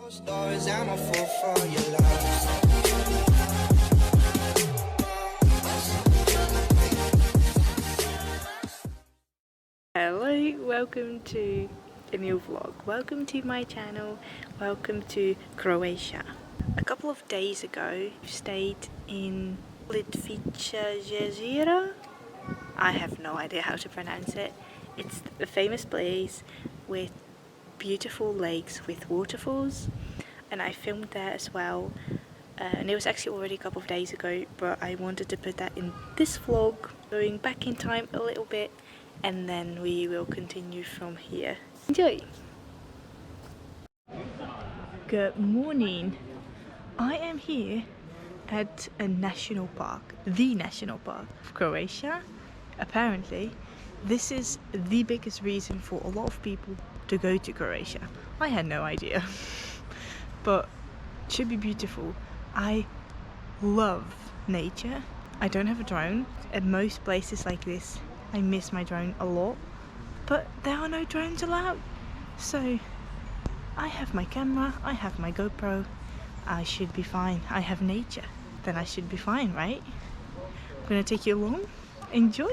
Hello, welcome to a new vlog. Welcome to my channel. Welcome to Croatia. A couple of days ago, we stayed in Plitvice Jezera. I have no idea how to pronounce it. It's a famous place with beautiful lakes with waterfalls, and I filmed there as well. And it was actually already a couple of days ago, but I wanted to put that in this vlog, going back in time a little bit, and then we will continue from here. Enjoy! Good morning! I am here at a national park, the national park of Croatia. Apparently, this is the biggest reason for a lot of people to go to Croatia. I had no idea, but it should be beautiful. I love nature. I don't have a drone. At most places like this, I miss my drone a lot, but there are no drones allowed. So I have my camera, I have my GoPro, I should be fine. I have nature, then I should be fine, right? I'm gonna take you along. Enjoy!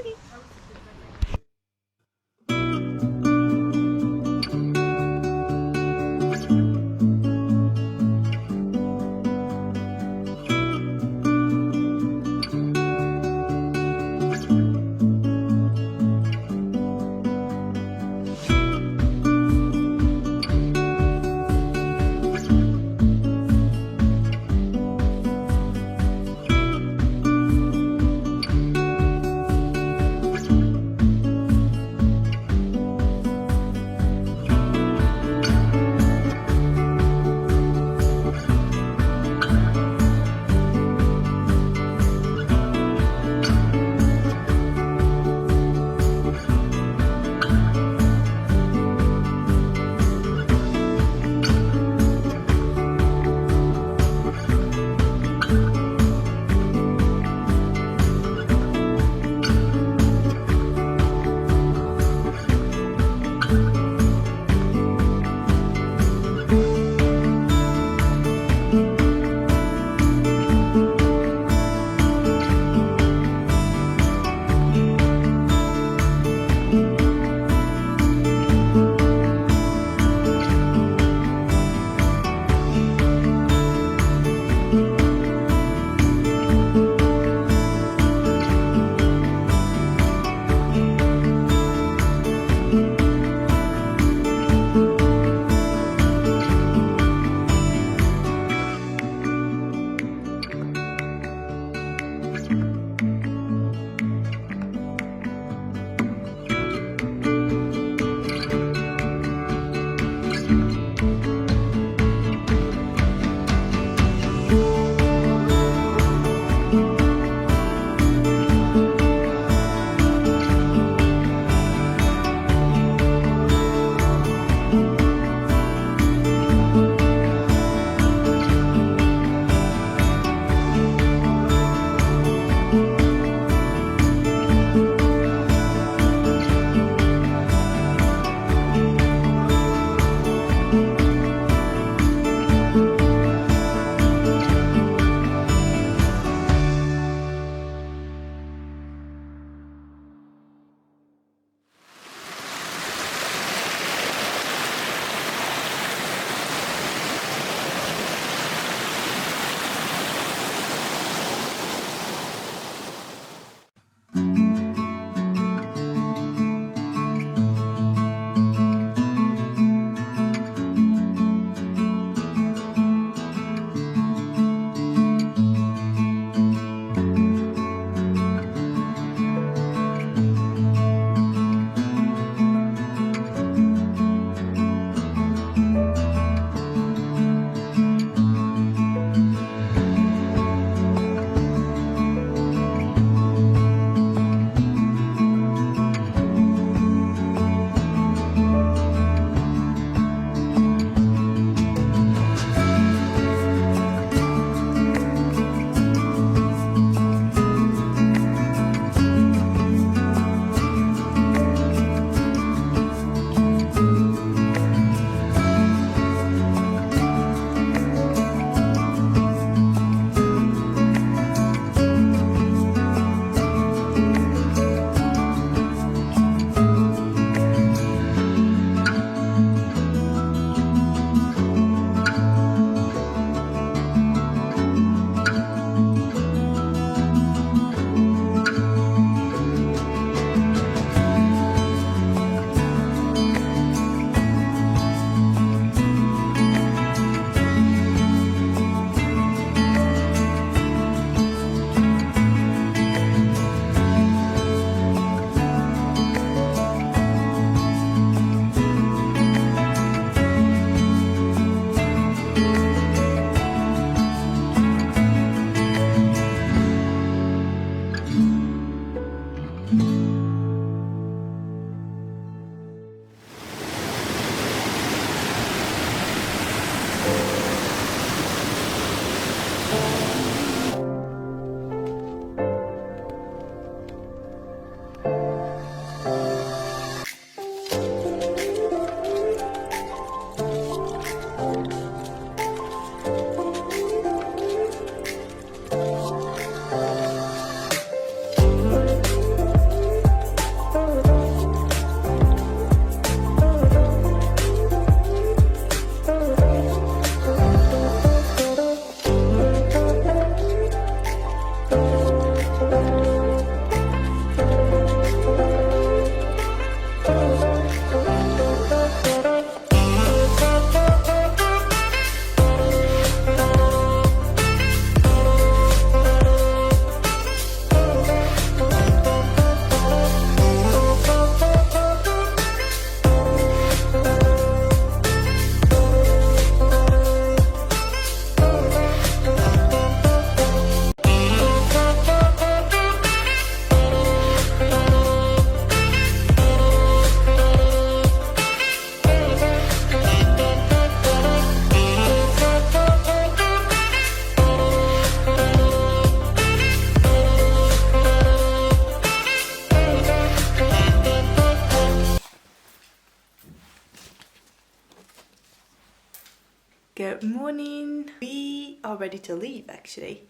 Good morning. We are ready to leave actually.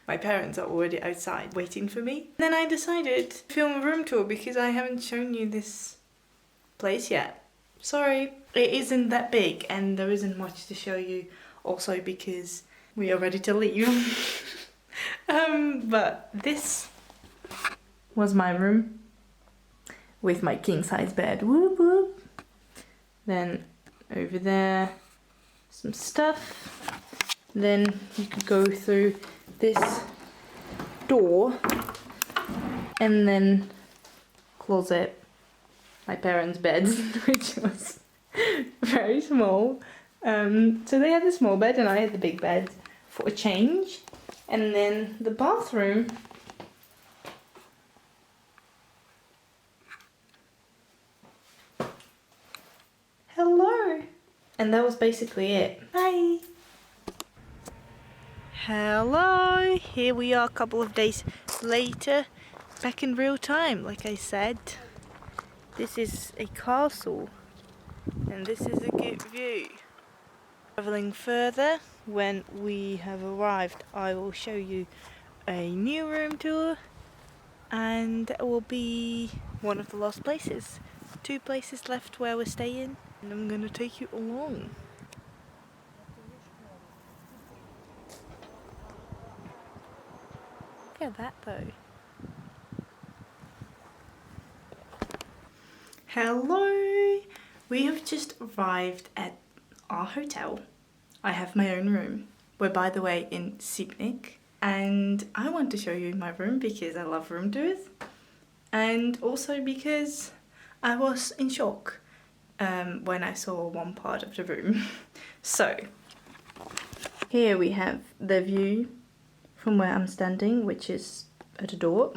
My parents are already outside waiting for me. Then I decided to film a room tour because I haven't shown you this place yet. Sorry, it isn't that big and there isn't much to show you, also because we are ready to leave. But this was my room with my king size bed. Whoop whoop. Then over there, some stuff. Then you could go through this door and then closet, my parents' beds, which was very small. So they had the small bed and I had the big bed for a change. And then the bathroom. Hello! And that was basically it. Bye! Hello! Here we are a couple of days later, back in real time, like I said. This is a castle, and this is a good view. Travelling further, when we have arrived, I will show you a new room tour, and that will be one of the last places. 2 places left where we're staying, and I'm gonna take you along. Look at that though. Hello! We have just arrived at our hotel. I have my own room. We're, by the way, in Sipnik, and I want to show you my room because I love room tours, and also because I was in shock when I saw one part of the room. So here we have the view from where I'm standing, which is at the door.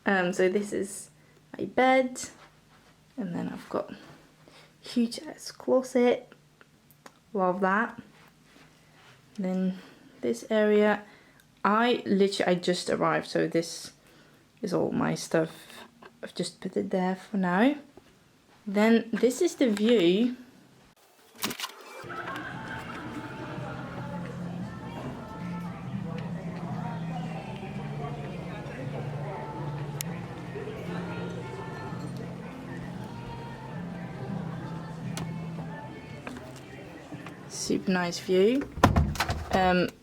So this is my bed, and then I've got huge ass closet. Love that. Then this area, I just arrived, so this is all my stuff. I've just put it there for now. Then this is the view. Super nice view.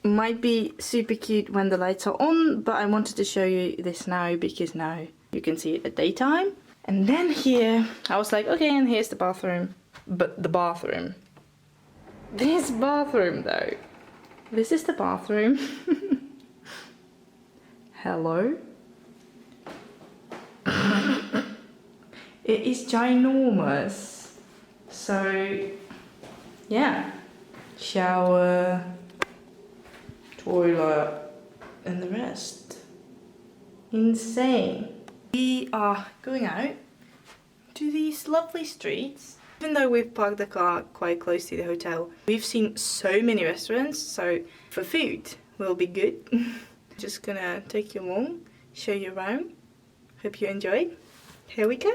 Might be super cute when the lights are on, but I wanted to show you this now because now you can see it at daytime. And then here, I was like, okay, and here's the bathroom. But the bathroom. This bathroom though. This is the bathroom. Hello? It is ginormous. So, yeah. Shower, toilet, and the rest. Insane. We are going out to these lovely streets. Even though we've parked the car quite close to the hotel, we've seen so many restaurants, so for food will be good. Just gonna take you along, show you around. Hope you enjoy. Here we go.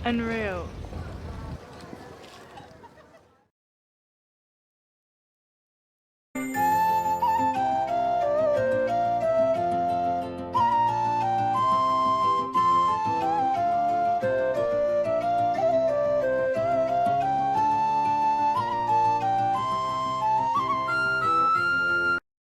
Unreal.